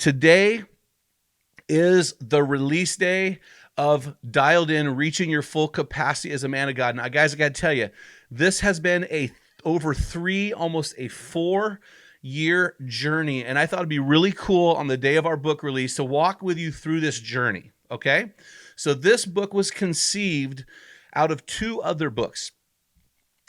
Today is the release day of Dialed In, Reaching Your Full Capacity as a Man of God. Now, guys, I got to tell you, this has been over 3, almost a 4-year journey, and I thought it'd be really cool on the day of our book release to walk with you through this journey, okay? So this book was conceived out of 2 other books.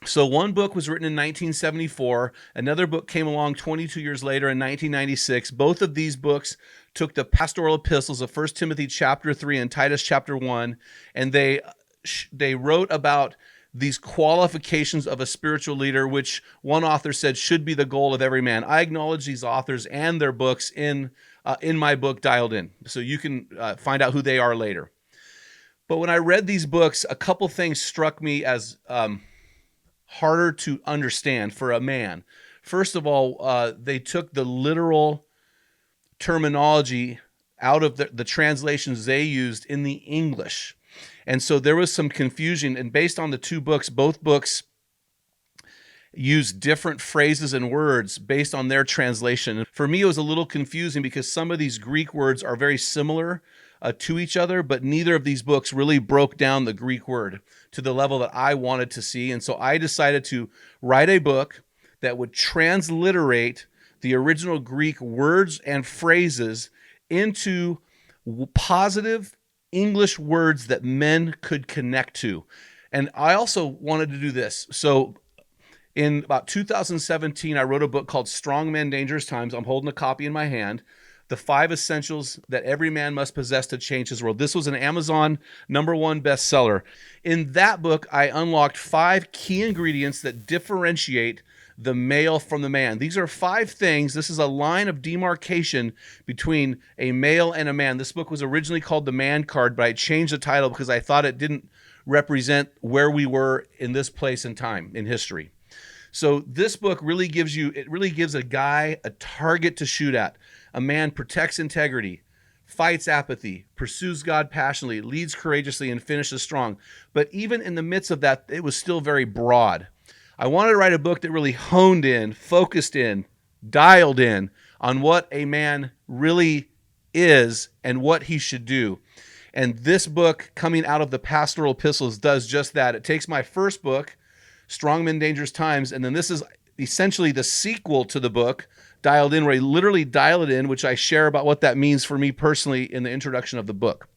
So one book was written in 1974. Another book came along 22 years later in 1996. Both of these books took the pastoral epistles of 1 Timothy chapter 3 and Titus chapter 1, and they wrote about these qualifications of a spiritual leader, which one author said should be the goal of every man. I acknowledge these authors and their books in my book, Dialed In, so you can find out who they are later. But when I read these books, a couple things struck me as harder to understand for a man. First of all, they took the literal terminology out of the translations they used in the English. And so there was some confusion. And based on the 2 books, both books use different phrases and words based on their translation. For me, it was a little confusing because some of these Greek words are very similar to each other, but neither of these books really broke down the Greek word to the level that I wanted to see. And so I decided to write a book that would transliterate the original Greek words and phrases into positive English words that men could connect to. And I also wanted to do this. So in about 2017, I wrote a book called Strong Men, Dangerous Times. I'm holding a copy in my hand. The 5 essentials that every man must possess to change his world. This was an Amazon #1 bestseller. In that book, I unlocked 5 key ingredients that differentiate the male from the man. These are 5 things. This is a line of demarcation between a male and a man. This book was originally called The Man Card, but I changed the title because I thought it didn't represent where we were in this place and time in history. So this book really gives a guy a target to shoot at. A man protects integrity, fights apathy, pursues God passionately, leads courageously, and finishes strong. But even in the midst of that, it was still very broad. I wanted to write a book that really honed in, focused in, dialed in on what a man really is and what he should do. And this book, coming out of the pastoral epistles, does just that. It takes my first book, Strong Men, Dangerous Times, and then this is essentially the sequel to the book, Dialed In, where I literally dial it in, which I share about what that means for me personally in the introduction of the book.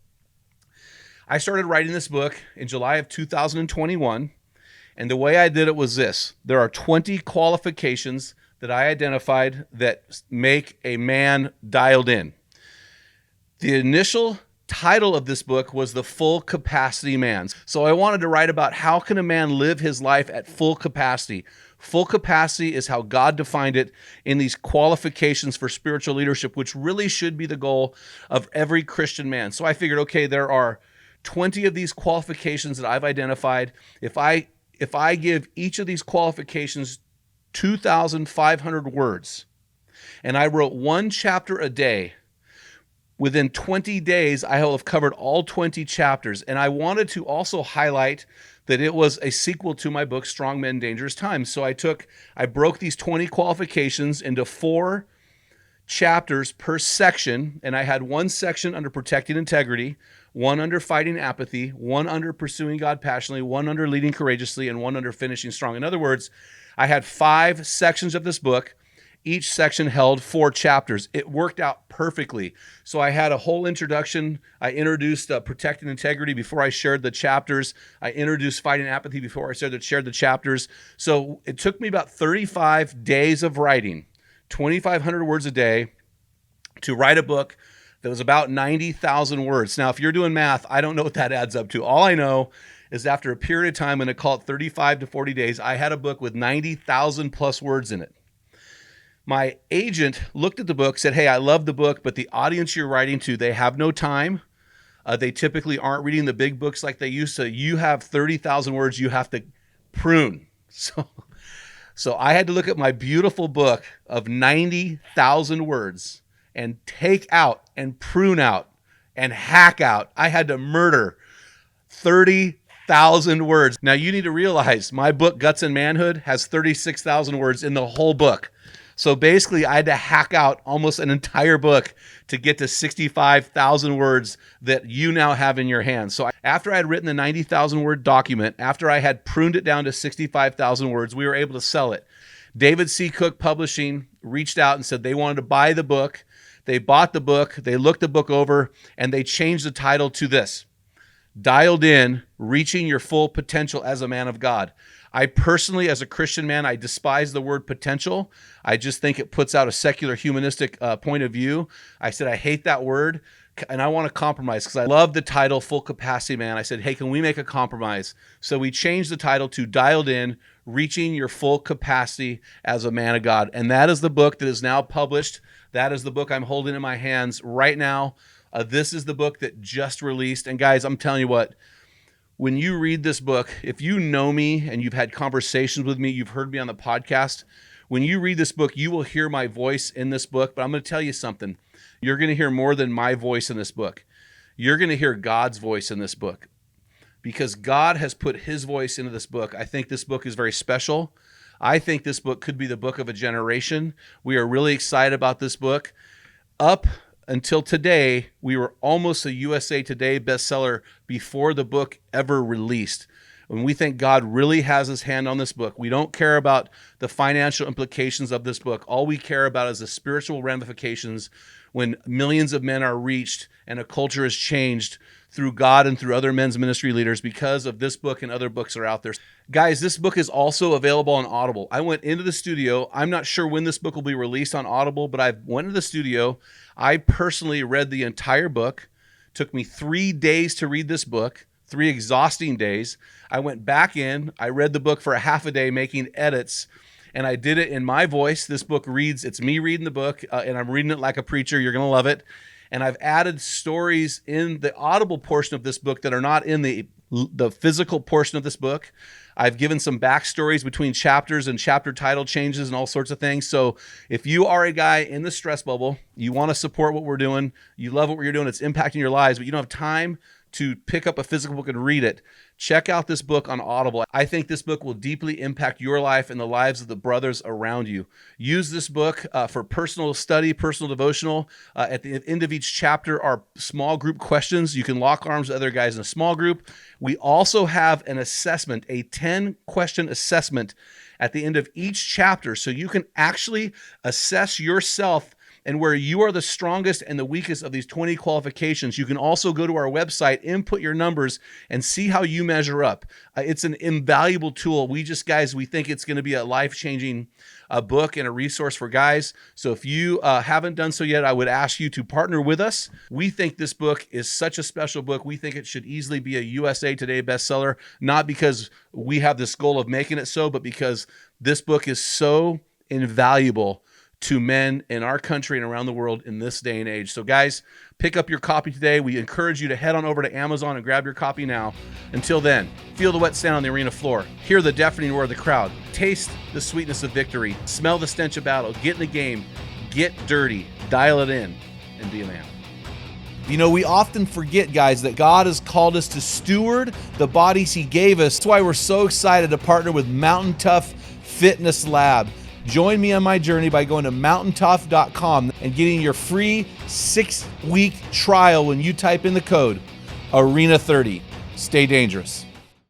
I started writing this book in July of 2021, and the way I did it was this. There are 20 qualifications that I identified that make a man dialed in. The initial title of this book was The Full Capacity Man. So I wanted to write about how can a man live his life at full capacity. Full capacity is how God defined it in these qualifications for spiritual leadership, which really should be the goal of every Christian man. So I figured, okay, there are 20 of these qualifications that I've identified. If I give each of these qualifications 2,500 words, and I wrote 1 chapter a day, within 20 days, I will have covered all 20 chapters. And I wanted to also highlight that it was a sequel to my book, Strong Men, Dangerous Times. So I broke these 20 qualifications into 4 chapters per section, and I had 1 section under protecting integrity, 1 under fighting apathy, 1 under pursuing God passionately, 1 under leading courageously, and 1 under finishing strong. In other words, I had 5 sections of this book. Each section held 4 chapters. It worked out perfectly. So I had a whole introduction. I introduced protecting integrity before I shared the chapters. I introduced fighting apathy before I shared the chapters. So it took me about 35 days of writing, 2,500 words a day, to write a book that was about 90,000 words. Now, if you're doing math, I don't know what that adds up to. All I know is after a period of time, I'm going to call it 35 to 40 days, I had a book with 90,000 plus words in it. My agent looked at the book, said, hey, I love the book, but the audience you're writing to, they have no time. They typically aren't reading the big books like they used to. You have 30,000 words you have to prune. So I had to look at my beautiful book of 90,000 words and take out and prune out and hack out. I had to murder 30,000 words. Now you need to realize my book, Guts and Manhood, has 36,000 words in the whole book. So basically, I had to hack out almost an entire book to get to 65,000 words that you now have in your hands. So after I had written the 90,000 word document, after I had pruned it down to 65,000 words, we were able to sell it. David C. Cook Publishing reached out and said they wanted to buy the book. They bought the book, they looked the book over, and they changed the title to this: Dialed In, Reaching Your Full Potential as a Man of God. I personally, as a Christian man, I despise the word potential. I just think it puts out a secular humanistic point of view. I said, I hate that word, and I want to compromise because I love the title, Full Capacity Man. I said, hey, can we make a compromise? So we changed the title to Dialed In, Reaching Your Full Capacity as a Man of God. And that is the book that is now published. That is the book I'm holding in my hands right now. This is the book that just released. And guys, I'm telling you what, when you read this book, if you know me and you've had conversations with me, you've heard me on the podcast, when you read this book, you will hear my voice in this book. But I'm going to tell you something. You're going to hear more than my voice in this book. You're going to hear God's voice in this book, because God has put his voice into this book. I think this book is very special. I think this book could be the book of a generation. We are really excited about this book. Up until today, we were almost a USA Today bestseller before the book ever released. And we think God really has his hand on this book. We don't care about the financial implications of this book. All we care about is the spiritual ramifications when millions of men are reached and a culture is changed through God and through other men's ministry leaders because of this book and other books that are out there. Guys, this book is also available on Audible. I went into the studio. I'm not sure when this book will be released on Audible, but I went into the studio. I personally read the entire book. It took me 3 days to read this book, 3 exhausting days. I went back in. I read the book for a half a day, making edits, and I did it in my voice. This book reads, it's me reading the book, and I'm reading it like a preacher. You're going to love it. And I've added stories in the audible portion of this book that are not in the physical portion of this book. I've given some backstories between chapters and chapter title changes and all sorts of things. So if you are a guy in the stress bubble, you want to support what we're doing, you love what we're doing, it's impacting your lives, but you don't have time to pick up a physical book and read it, check out this book on Audible. I think this book will deeply impact your life and the lives of the brothers around you. Use this book for personal study, personal devotional. At the end of each chapter are small group questions. You can lock arms with other guys in a small group. We also have an assessment, a 10-question assessment at the end of each chapter, so you can actually assess yourself and where you are the strongest and the weakest of these 20 qualifications. You can also go to our website, input your numbers, and see how you measure up. It's an invaluable tool. We think it's going to be a life-changing book and a resource for guys. So if you haven't done so yet, I would ask you to partner with us. We think this book is such a special book. We think it should easily be a USA Today bestseller, not because we have this goal of making it so, but because this book is so invaluable to men in our country and around the world in this day and age. So guys, pick up your copy today. We encourage you to head on over to Amazon and grab your copy now. Until then, feel the wet sound on the arena floor. Hear the deafening roar of the crowd. Taste the sweetness of victory. Smell the stench of battle. Get in the game. Get dirty. Dial it in and be a man. You know, we often forget, guys, that God has called us to steward the bodies he gave us. That's why we're so excited to partner with Mountain Tough Fitness Lab. Join me on my journey by going to mountaintough.com and getting your free 6-week trial when you type in the code ARENA30. Stay dangerous.